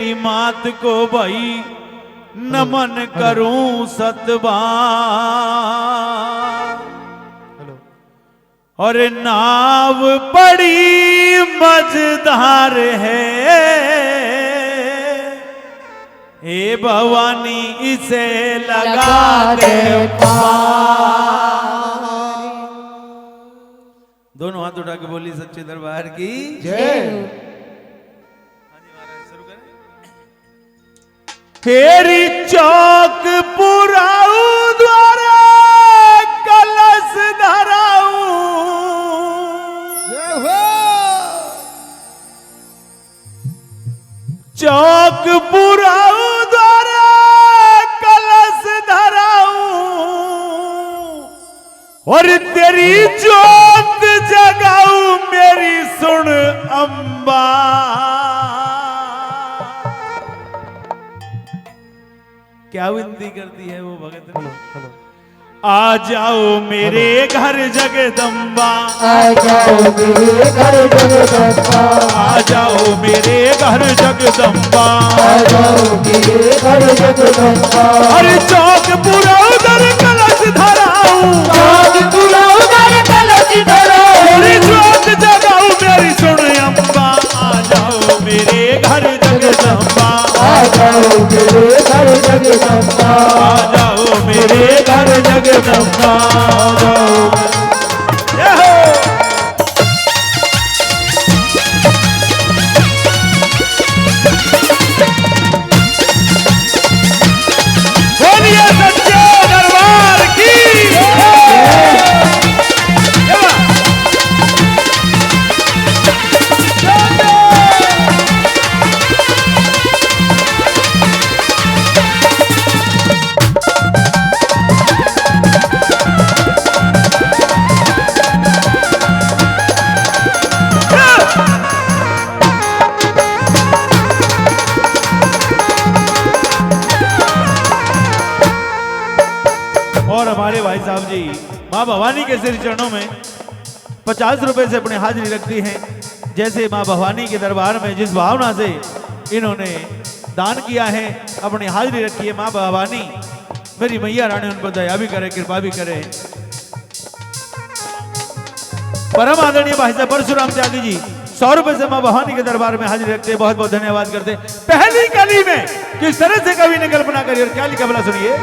मात को भाई नमन करूं सतबार। और नाव बड़ी मजेदार है, हे भवानी इसे लगा दे पार। दोनों हाथ उठा के बोली सच्चे दरबार की जय। हेरी चौक पुराऊ द्वारा कलश धराऊ, चौक पुराऊ द्वारा कलश धराऊ, और तेरी जोत जगाऊ मेरी सुन अम्बा। क्या विनती करती है वो भगत ने? आ जाओ मेरे घर जगदम्बा, आ जाओ मेरे घर जगदम्बा, आ जाओ मेरे घर जगदम्बा, आ जाओ मेरे घर जगदम्बा। अरे चौक पूरा उधर कलश धराऊं, चौक पूरा उधर कलश धराऊं, मेरी जोत जगाऊं मेरी सुन अम्बा। आ जाओ मेरे घर जगदम्बा, आ जाओ मेरे घर जगदम्बा, आ जाओ मेरे घर जगदम्बा। बोलिए सच्चे दरबार की और हमारे भाई साहब जी माँ भवानी के श्री चरणों में 50 रुपए से अपनी हाजिरी रखती हैं। जैसे माँ भवानी के दरबार में जिस भावना से इन्होंने दान किया है, अपनी हाजिरी रखी है। माँ भवानी मेरी मैया रानी उन पर दया भी करे, कृपा भी करे। परम आदरणीय भाई साहब परशुराम त्यागी जी 100 रुपए से माँ भवानी के दरबार में हाजिरी रखते हैं। बहुत बहुत धन्यवाद करते हैं। पहली कली में किस तरह से कवि ने कल्पना करी और क्या लिखा भला सुनिए।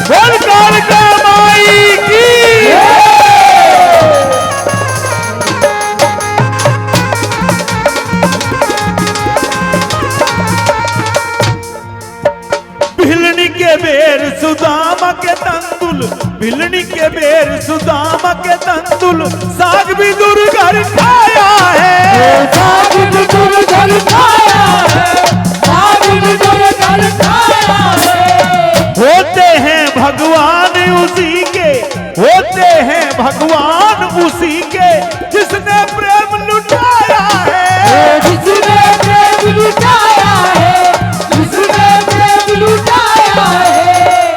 बोल कालिका माई की भिलनी के बेर सुदामा के तंदुल, भिलनी के बेर सुदामा के तंदुल, साग भी दुर्गर खाया है, साग भी दुर्गर खाया है, साग भी दुर्गर खाया है। होते हैं भगवान उसी के, होते हैं भगवान उसी के, जिसने प्रेम लुटाया है, जिसने प्रेम लुटाया है, जिसने प्रेम लुटाया है।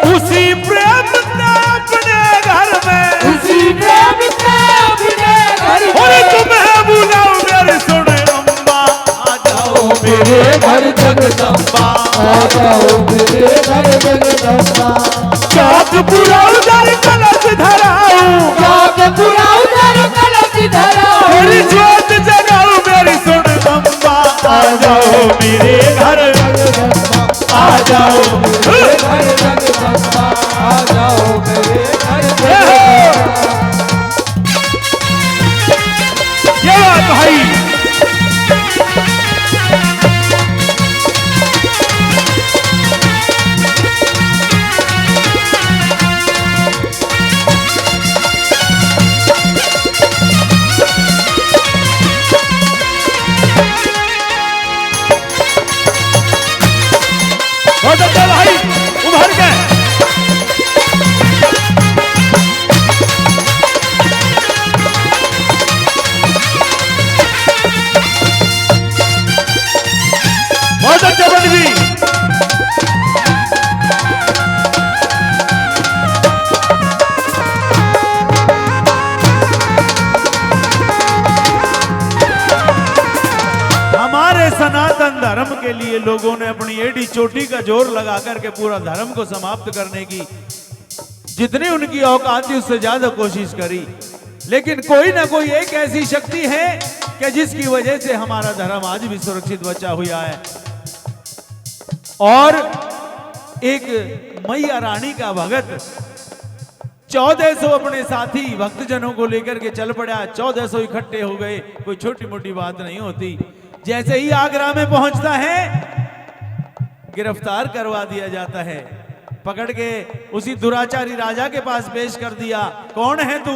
उसी प्रेम ने अपने घर में, उसी प्रेम ने अपने घर में, और तुम्हें बुलाओ मेरे सुन अम्बा। आ जाओ मेरे घर जगदम्बा, आ जाओ मेरे घर जगदम्बा। चौक पूरा उधर कलश धराऊं, चौक पूरा उधर कलश धराऊं, मेरी जोत जगाओ मेरी सुन अम्बा। आ जाओ मेरे घर, आ जाओ मेरे घर जगदम्बा, आ जाओ मेरे घर जगदम्बा। ये बात भाई बहुत अच्छा भाई उभर के चोटी का जोर लगा करके पूरा धर्म को समाप्त करने की जितनी उनकी औकात थी उससे ज्यादा कोशिश करी, लेकिन कोई ना कोई एक ऐसी शक्ति है कि जिसकी वजह से हमारा धर्म आज भी सुरक्षित बचा हुआ है। और एक मैया रानी का भगत 1400 अपने साथी भक्तजनों को लेकर के चल पड़ा। 1400 इकट्ठे हो गए, कोई छोटी मोटी बात नहीं होती। जैसे ही आगरा में पहुंचता है गिरफ्तार करवा दिया जाता है, पकड़ के उसी दुराचारी राजा के पास पेश कर दिया। कौन है तू?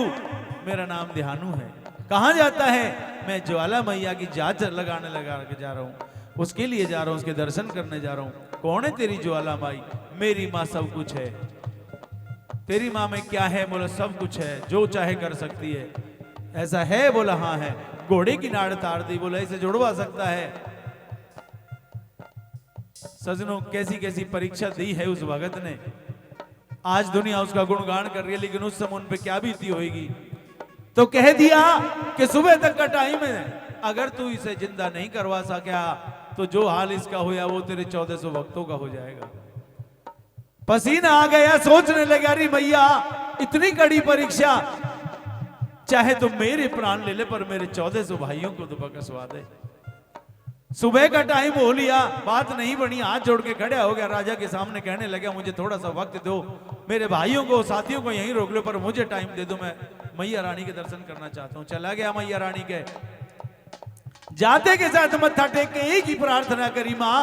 मेरा नाम ध्यानु है। कहां जाता है? मैं ज्वाला मैया की जांच लगाने लगा के जा रहा हूं, उसके लिए जा रहा हूं, उसके दर्शन करने जा रहा हूं। कौन है तेरी ज्वाला माई? मेरी माँ सब कुछ है। तेरी माँ में क्या है? बोला सब कुछ है, जो चाहे कर सकती है। ऐसा है? बोला हाँ है। घोड़े की नाड़ तार दी। बोला इसे जुड़वा सकता है? सजनों कैसी कैसी परीक्षा दी है उस भगत ने। आज दुनिया उसका गुणगान कर रही है, लेकिन उस समय उन पे क्या बीती होगी। तो कह दिया कि सुबह तक का टाइम है, अगर तू इसे जिंदा नहीं करवा सका तो जो हाल इसका हुआ वो तेरे 1400 भक्तों का हो जाएगा। पसीना आ गया, सोचने लगा अरे मैया इतनी कड़ी परीक्षा, चाहे तो मेरे प्राण ले ले पर मेरे 1400 भाइयों को तो बकसवा दे। सुबह का टाइम हो लिया, बात नहीं बनी, हाथ जोड़ के खड़ा हो गया राजा के सामने, कहने लगा मुझे थोड़ा सा वक्त दो, मेरे भाइयों को साथियों को यहीं रोक लो पर मुझे टाइम दे दो, मैं मैया रानी के दर्शन करना चाहता हूं। चला गया मैया रानी के, जाते के साथ मत्था टेक के एक ही प्रार्थना करी, मां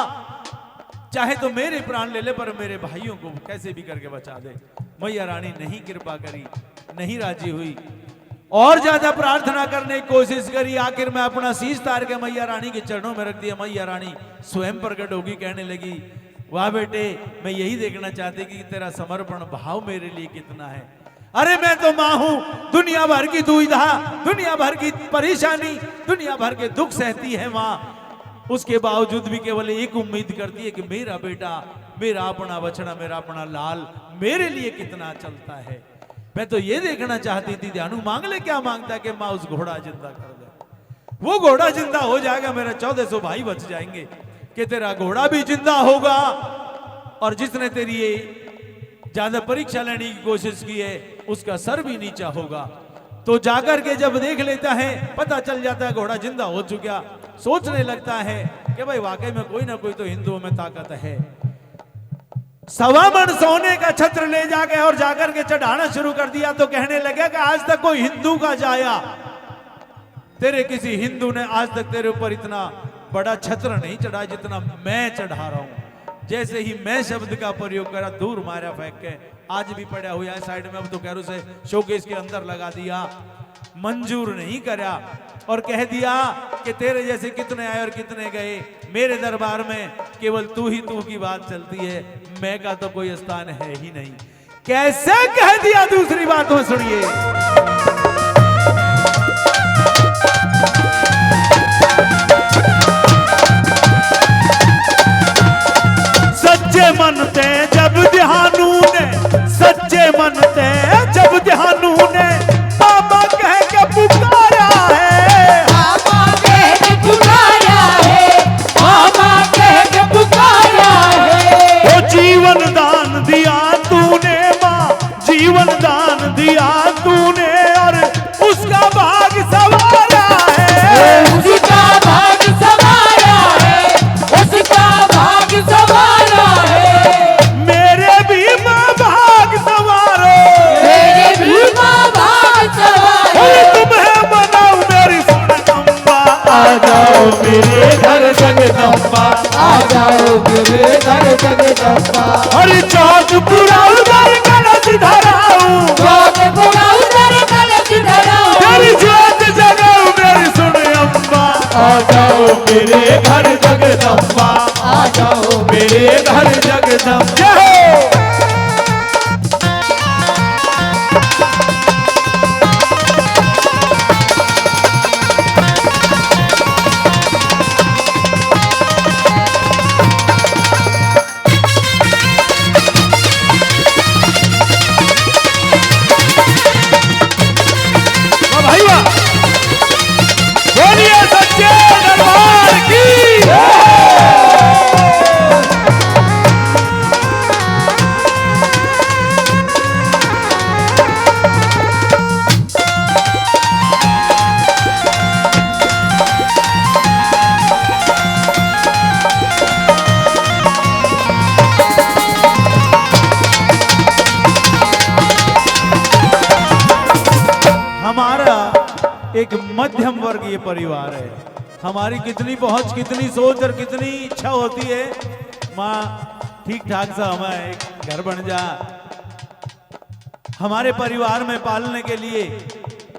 चाहे तो मेरे प्राण ले ले पर मेरे भाइयों को कैसे भी करके बचा दे। मैया रानी नहीं कृपा करी, नहीं राजी हुई, और ज्यादा प्रार्थना करने की कोशिश करी। आखिर में अपना शीश तार के मैया रानी के चरणों में रख दिया। मैया रानी स्वयं प्रकट होगी, कहने लगी वाह बेटे, मैं यही देखना चाहती कि तेरा समर्पण भाव मेरे लिए कितना है। अरे मैं तो मां हूं, दुनिया भर की दुविधा, दुनिया भर की परेशानी, दुनिया भर के दुख सहती है मां, उसके बावजूद भी केवल एक उम्मीद करती है कि मेरा बेटा, मेरा अपना बछड़ा, मेरा अपना लाल मेरे लिए कितना चलता है। मैं तो ये देखना चाहती थी ध्यानु मांग ले, क्या मांगता है कि मां उस घोड़ा जिंदा कर दे। वो घोड़ा जिंदा हो जाएगा, मेरे 1400 भाई बच जाएंगे, कि तेरा घोड़ा भी जिंदा होगा और जिसने तेरी ये ज्यादा परीक्षा लेने की कोशिश की है उसका सर भी नीचा होगा। तो जाकर के जब देख लेता है, पता चल जाता है घोड़ा जिंदा हो चुका, सोचने लगता है कि भाई वाकई में कोई ना कोई तो हिंदुओं में ताकत है। 1.25 मन सोने का छत्र ले जाके और जाकर के चढ़ाना शुरू कर दिया। तो कहने लगे कि आज तक कोई हिंदू का जाया, तेरे किसी हिंदू ने आज तक तेरे ऊपर इतना बड़ा छत्र नहीं चढ़ा जितना मैं चढ़ा रहा हूं। जैसे ही मैं शब्द का प्रयोग करा, दूर मारा फेंक के, आज भी पड़ा हुआ है साइड में, अब तो कह से शोकेस के अंदर लगा दिया, मंजूर नहीं करा और कह दिया कि तेरे जैसे कितने आए और कितने गए, मेरे दरबार में केवल तू ही तू की बात चलती है, मैं का तो कोई स्थान है ही नहीं। कैसे कह दिया? दूसरी बात में सुनिए, सच्चे मन ते जब ध्यानु ने, सच्चे मन ते जब ध्यानु ने बाबा कह के पुकारा है, बाबा कह के पुकारा है, बाबा कह के पुकारा है। वो जीवन दान दिया तूने माँ, जीवन दान दिया तूने और उसका भाग संवारा है, उसका भाग संवारा है, उसका भाग संवारा है। मेरे भी माँ भाग संवारो, मेरे भी माँ भाग संवारो। तुम्हें बनाओ मेरी जगदम्बा, आ जाओ मेरे घर जगदम्बा, आ जाओ मेरे घर जगदम्बा। हरि चौक पुराऊ दर कलश धराऊं, चौक पुराऊ दर कलश धराऊं, तेरी ज्योत जगाओ मेरी सुन अम्बा, आ जाओ मेरे घर जगदम्बा, आ जाओ मेरे घर जगदम्बा। जय हो। एक मध्यम वर्गीय परिवार है। हमारी कितनी पहुंच, कितनी सोच और कितनी इच्छा होती है, माँ ठीक ठाक सा हमें एक घर बन जा, हमारे परिवार में पालने के लिए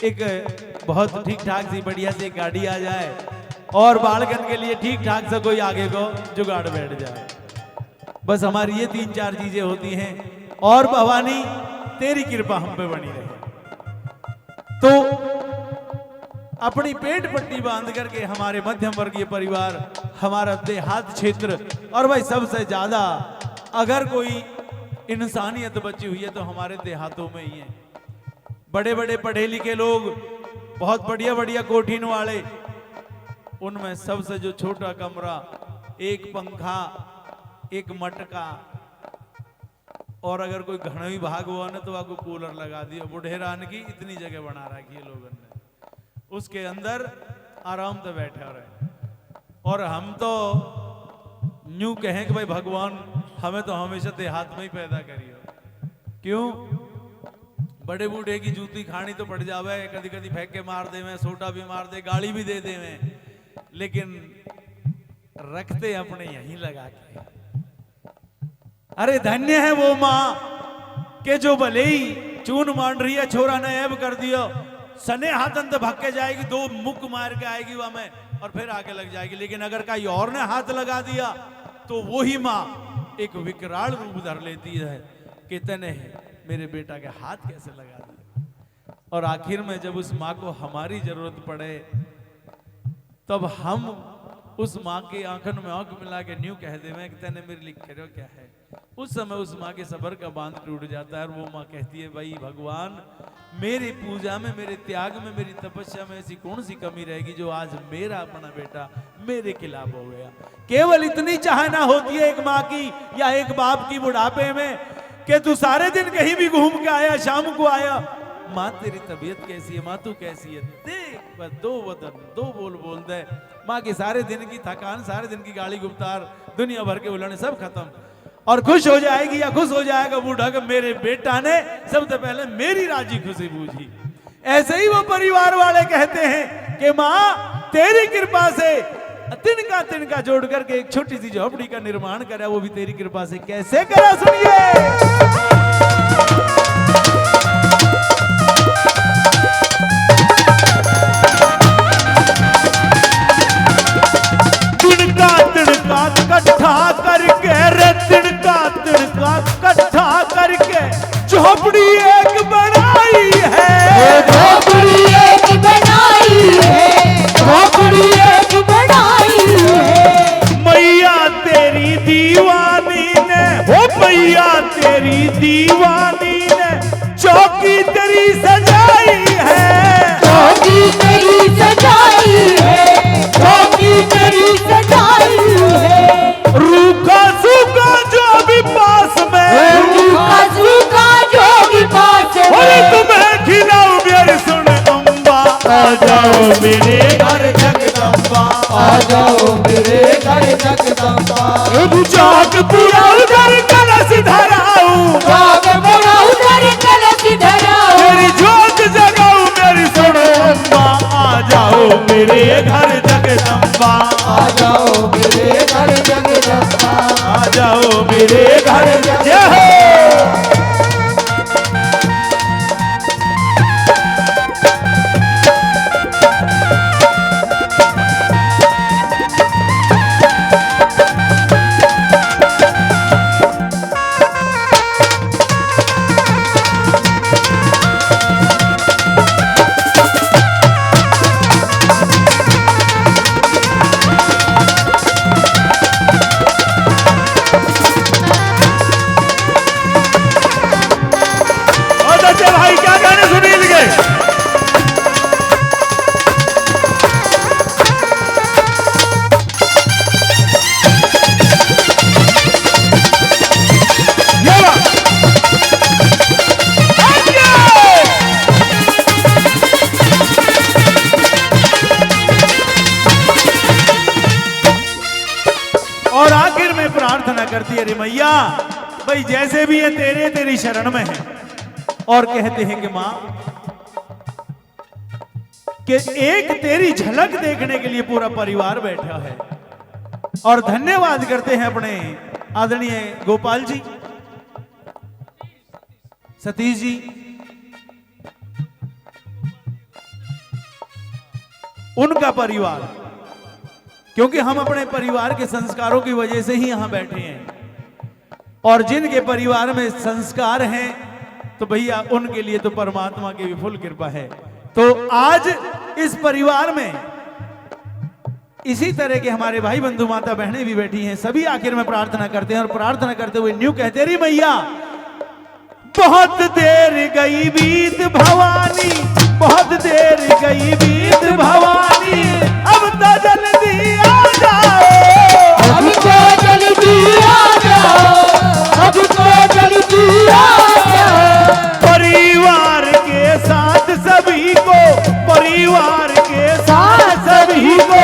एक बहुत ठीक ठाक सी बढ़िया सी गाड़ी आ जाए और बालकन के लिए ठीक ठाक सा कोई आगे को जुगाड़ बैठ जाए। बस हमारी ये 3-4 चीजें होती हैं और भवानी तेरी कृपा हम पे बनी रहे। तो अपनी पेट पट्टी बांध करके हमारे मध्यम वर्गीय परिवार, हमारा देहात क्षेत्र, और भाई सबसे ज्यादा अगर कोई इंसानियत बची हुई है तो हमारे देहातों में ही है। बड़े बड़े पढ़े लिखे लोग, बहुत बढ़िया बढ़िया कोठीन वाले, उनमें सबसे जो छोटा कमरा, एक पंखा, एक मटका, और अगर कोई घना भाग हुआ ना तो आपको कूलर लगा दिया। बुढ़ेरान की इतनी जगह बना रखी है लोगों ने, उसके अंदर आराम से बैठे रहे। और हम तो यूं कहें कि भाई भगवान हमें तो हमेशा देहात में ही पैदा करियो। क्यों? बड़े बूढ़े की जूती खानी तो पड़ जावे, कभी कभी फेंक के मार दे में, सोटा भी मार दे, गाली भी दे दे में, लेकिन रखते अपने यहीं लगा के। अरे धन्य है वो माँ के जो भले ही चून मान रही है, छोरा ने ऐब कर दिया, सने हाथ अंत भग के जाएगी, 2 मुक मार के आएगी वह में और फिर आके लग जाएगी। लेकिन अगर कहीं और ने हाथ लगा दिया तो वही माँ एक विकराल रूप धर लेती है कि तने मेरे बेटा के हाथ कैसे लगा दिया। और आखिर में जब उस माँ को हमारी जरूरत पड़े तब हम उस माँ के आंखन में आंख मिला के न्यू कह दे मैं तने मेरे लिए करो क्या है। उस समय उस माँ के सबर का बांध टूट जाता है और वो माँ कहती है भाई भगवान, मेरी पूजा में, मेरे त्याग में, मेरी तपस्या में ऐसी कौन सी कमी रहेगी जो आज मेरा अपना बेटा मेरे खिलाफ हो गया। केवल इतनी चाहना होती है एक माँ की या एक बाप की बुढ़ापे में कि तू सारे दिन कहीं भी घूम के आया, शाम को आया, माँ तेरी तबीयत कैसी है, माँ तू कैसी है, देख बस 2 वतन 2 बोल बोल दे। माँ की सारे दिन की थकान, सारे दिन की गाली गुप्तार, दुनिया भर के उलझन सब खत्म, और खुश हो जाएगी या खुश हो जाएगा बूढ़ा कि मेरे बेटा ने सबसे पहले मेरी राजी खुशी बूझी। ऐसे ही वो परिवार वाले कहते हैं कि माँ तेरी कृपा से तिनका तिनका जोड़ करके एक छोटी सी झोपड़ी का निर्माण करा, वो भी तेरी कृपा से। कैसे करा सुनिए। इकट्ठा करके रे, तिनका तिनका इकट्ठा करके झोपड़ी एक बनाई है, झोपड़ी एक बनाई है, झोपड़ी एक बनाई है। मैया तेरी दीवानी ने, हो मैया तेरी दीवानी ने चौकी तेरी सजाई है, चौकी तेरी सजाई है, चौकी तेरी सजाई है। रूखा सूखा जो भी पास में, रूखा सूखा जो भी पास में, तुम्हें खिलाऊं मेरी सुन अम्बा, आ जाओ मेरे घर जगदम्बा, आ जाओ मेरे घर जगदम्बा। जाग पूरा उधर कलश धराऊं, जाग पूरा उधर कलश धराऊं, मेरी जोत जगाऊं मेरी सुन अम्बा, आ जाओ मेरे घर जगदम्बा, आ जाओ मेरे घर जगदम्बा, आ जाओ मेरे घर जय हो। भाई क्या गाने सुनील के और आखिर में प्रार्थना करती है रे मैया भाई जैसे भी है तेरे तेरी शरण में है। और कहते हैं कि मां कि एक तेरी झलक देखने के लिए पूरा परिवार बैठा है। और धन्यवाद करते हैं अपने आदरणीय गोपाल जी, सतीश जी, उनका परिवार, क्योंकि हम अपने परिवार के संस्कारों की वजह से ही यहां बैठे हैं। और जिनके परिवार में संस्कार हैं तो भैया उनके लिए तो परमात्मा की भी फुल कृपा है। तो आज इस परिवार में इसी तरह के हमारे भाई बंधु माता बहनें भी बैठी हैं। सभी आखिर में प्रार्थना करते हैं और प्रार्थना करते हुए न्यू कहते, रे मैया बहुत देर गई बीत भवानी, बहुत देर गई बीत भवानी, अब तो जल्दी आ जाओ, अब तो जल्दी आ जाओ, अब तो जल्दी आ जाओ। परिवार के साथ सभी को, परिवार के साथ सभी को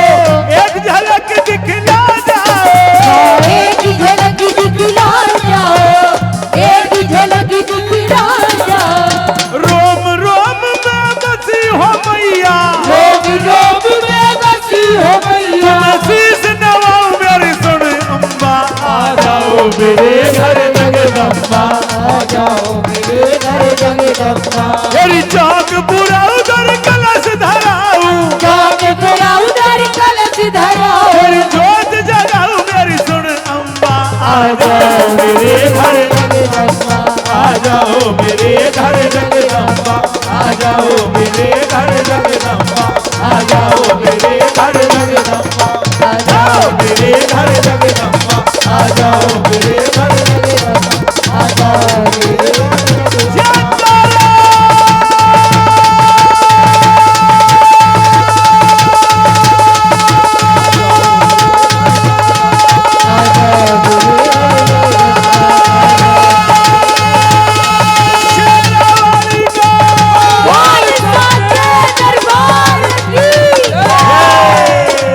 एक झलक दिखला जाओ, एक झलक दिखला जाओ, एक झलक दिखला जाओ। रोम रोम में बसी हो मैया, रोम रोम में बसी हो मैया, तुम शीश नवाओ मेरी सुन अम्बा, आ जाओ मेरे घर जगदम्बा, आ जाओ मेरे घर जगदम्बा। मेरी चाक पूरा उधर कलश धराऊं, चाक पूरा उधर कलश धराओ, मेरी जोत जगाऊं मेरी सुन अम्बा, आ जाओ मेरे घर, जगदम्बा। आ जाओ मेरे घर जगदम्बा, आ जाओ मेरे